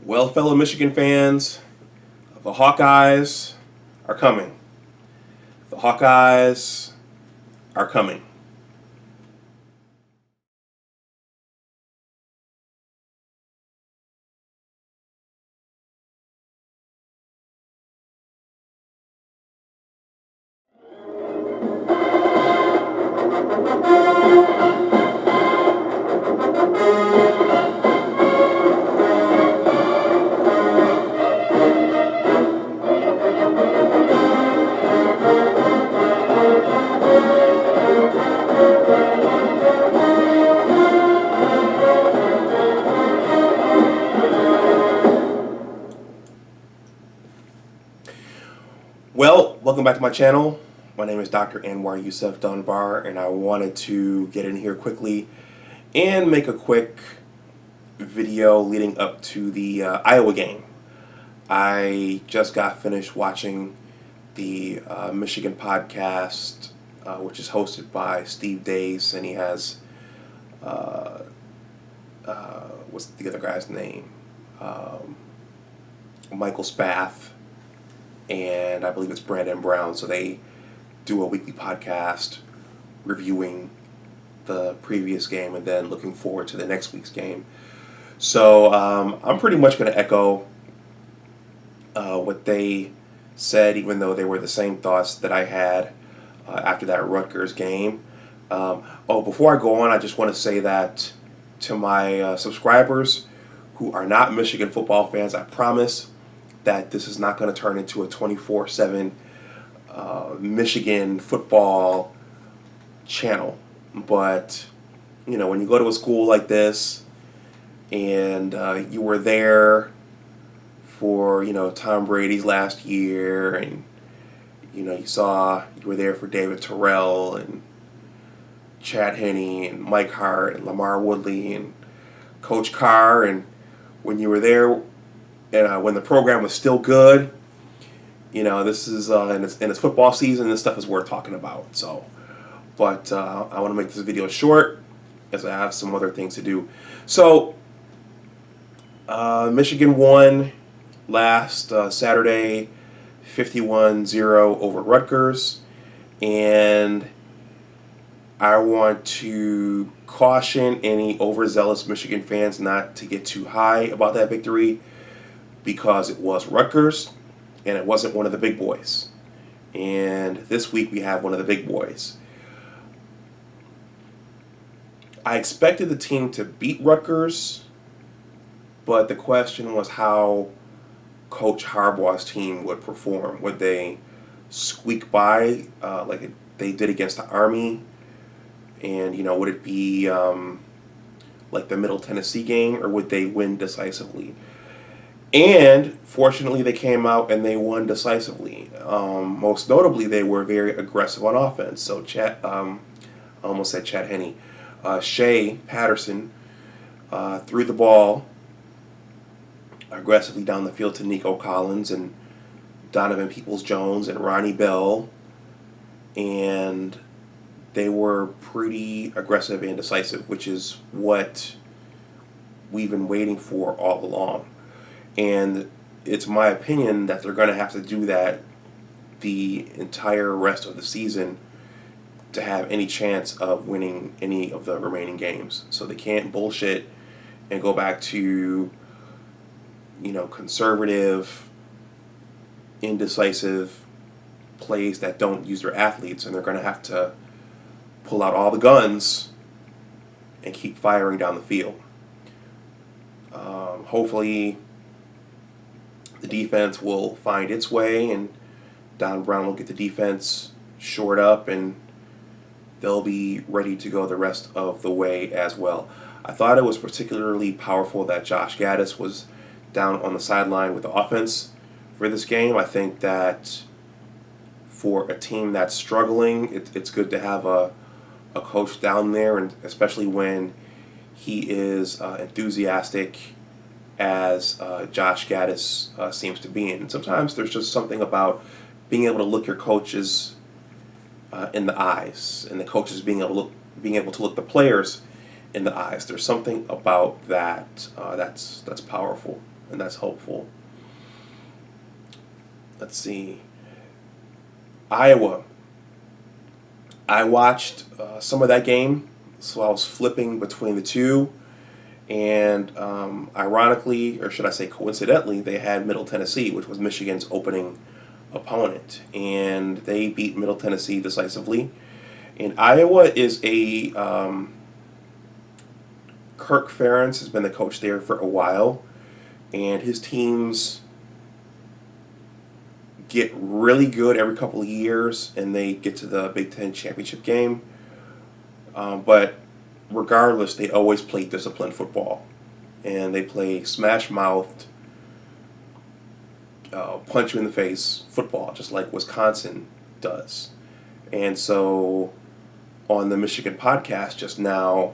Well, fellow Michigan fans, the Hawkeyes are coming. The Hawkeyes are coming. Well, welcome back to my channel. My name is Dr. Anwar Youssef Dunbar, and I wanted to get in here quickly and make a quick video leading up to the Iowa game. I just got finished watching the Michigan podcast, which is hosted by Steve Dace, and he has what's the other guy's name? Michael Spath, and I believe it's Brandon Brown. So they do a weekly podcast reviewing the previous game and then looking forward to the next week's game. So I'm pretty much going to echo what they said, even though they were the same thoughts that I had after that Rutgers game. Before I go on, I just want to say that to my subscribers who are not Michigan football fans, I promise that this is not going to turn into a 24/7 Michigan football channel. But, you know, when you go to a school like this and you were there for, Tom Brady's last year, and, you were there for David Terrell and Chad Henne and Mike Hart and Lamar Woodley and Coach Carr, and when you were there and when the program was still good, this is in its football season, this stuff is worth talking about. So, but I want to make this video short as I have some other things to do. So, Michigan won last Saturday, 51-0 over Rutgers, and I want to caution any overzealous Michigan fans not to get too high about that victory, because it was Rutgers and it wasn't one of the big boys. And this week we have one of the big boys. I expected the team to beat Rutgers, but the question was how Coach Harbaugh's team would perform. Would they squeak by like they did against the Army? And, would it be like the Middle Tennessee game, or would they win decisively? And fortunately, they came out and they won decisively. Most notably, they were very aggressive on offense. So, I almost said Chad Henne. Shea Patterson threw the ball aggressively down the field to Nico Collins and Donovan Peoples-Jones and Ronnie Bell, and they were pretty aggressive and decisive, which is what we've been waiting for all along. And it's my opinion that they're going to have to do that the entire rest of the season to have any chance of winning any of the remaining games. So they can't bullshit and go back to, conservative, indecisive plays that don't use their athletes, and they're going to have to pull out all the guns and keep firing down the field. Hopefully the defense will find its way, and Don Brown will get the defense shored up, and they'll be ready to go the rest of the way as well. I thought it was particularly powerful that Josh Gaddis was down on the sideline with the offense for this game. I think that for a team that's struggling, it's good to have a coach down there, and especially when he is enthusiastic as Josh Gaddis seems to be. And sometimes there's just something about being able to look your coaches in the eyes, and the coaches being able to look the players in the eyes. There's something about that that's powerful. and that's hopeful. Let's see. Iowa. I watched some of that game, so I was flipping between the two. And ironically, or should I say coincidentally, they had Middle Tennessee, which was Michigan's opening opponent. And they beat Middle Tennessee decisively. And Iowa is a Kirk Ferentz has been the coach there for a while. And his teams get really good every couple of years, and they get to the Big Ten championship game. But regardless, they always play disciplined football, and they play smash-mouthed, punch you in the face football, just like Wisconsin does. And so, on the Michigan podcast just now,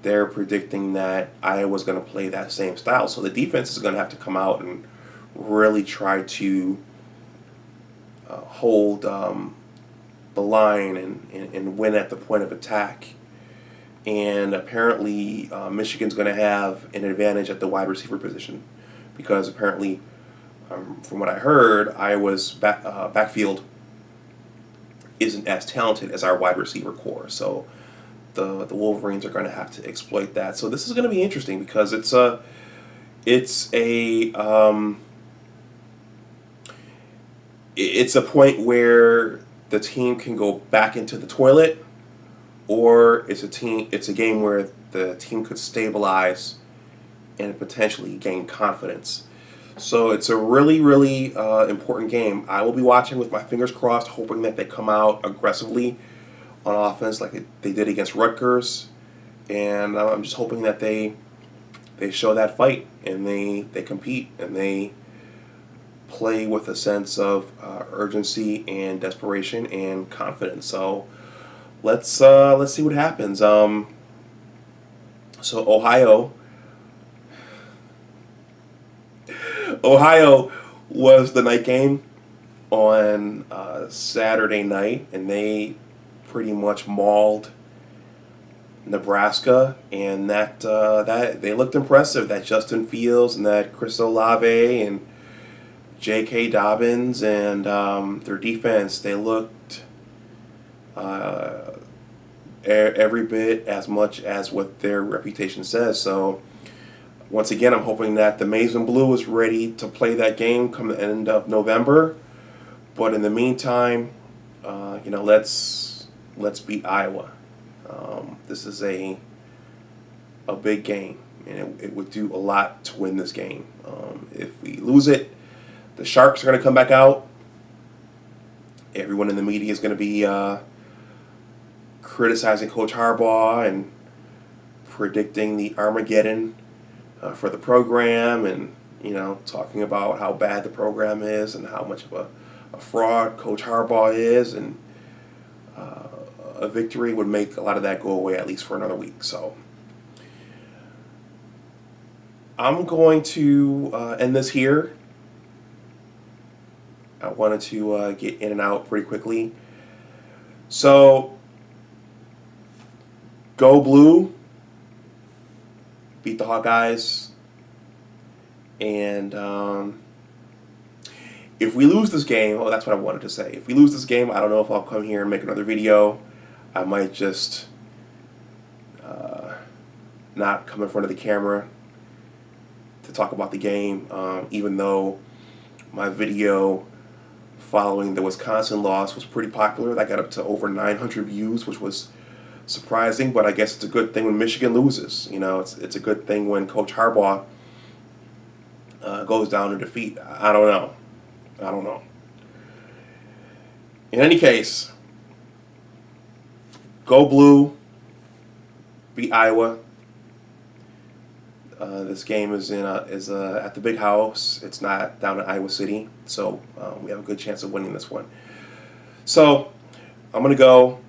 they're predicting that Iowa's going to play that same style. So the defense is going to have to come out and really try to hold the line and win at the point of attack. And apparently Michigan's going to have an advantage at the wide receiver position because apparently, from what I heard, Iowa's backfield isn't as talented as our wide receiver core. So the Wolverines are going to have to exploit that. So this is going to be interesting because it's a point where the team can go back into the toilet, or it's a game where the team could stabilize and potentially gain confidence. So it's a really, really important game. I will be watching with my fingers crossed, hoping that they come out aggressively on offense like they did against Rutgers, and I'm just hoping that they show that fight and they compete and they play with a sense of urgency and desperation and confidence. So let's see what happens. So Ohio was the night game on Saturday night, and they pretty much mauled Nebraska, and that they looked impressive. That Justin Fields and that Chris Olave and J.K. Dobbins and their defense, they looked every bit as much as what their reputation says. So once again, I'm hoping that the Maize and Blue is ready to play that game come the end of November. But in the meantime, let's beat Iowa. This is a big game, and it would do a lot to win this game. If we lose it, the Sharks are going to come back out. Everyone in the media is going to be criticizing Coach Harbaugh and predicting the Armageddon for the program, and talking about how bad the program is and how much of a fraud Coach Harbaugh is, and a victory would make a lot of that go away, at least for another week. So I'm going to end this here. I wanted to get in and out pretty quickly. So go Blue, beat the Hawkeyes, and if we lose this game, that's what I wanted to say. If we lose this game, I don't know if I'll come here and make another video. I might just not come in front of the camera to talk about the game, even though my video following the Wisconsin loss was pretty popular. That got up to over 900 views, which was surprising, but I guess it's a good thing when Michigan loses. It's a good thing when Coach Harbaugh goes down in defeat. I don't know. In any case, go Blue, beat Iowa. This game is at the Big House. It's not down in Iowa City, so we have a good chance of winning this one. So I'm going to go.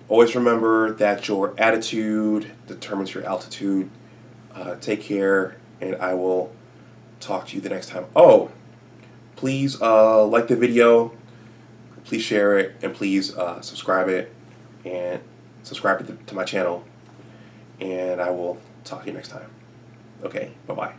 Always remember that your attitude determines your altitude. Take care, and I will talk to you the next time. Oh, please like the video, please share it, and please subscribe to my channel, and I will talk to you next time. Okay, bye-bye.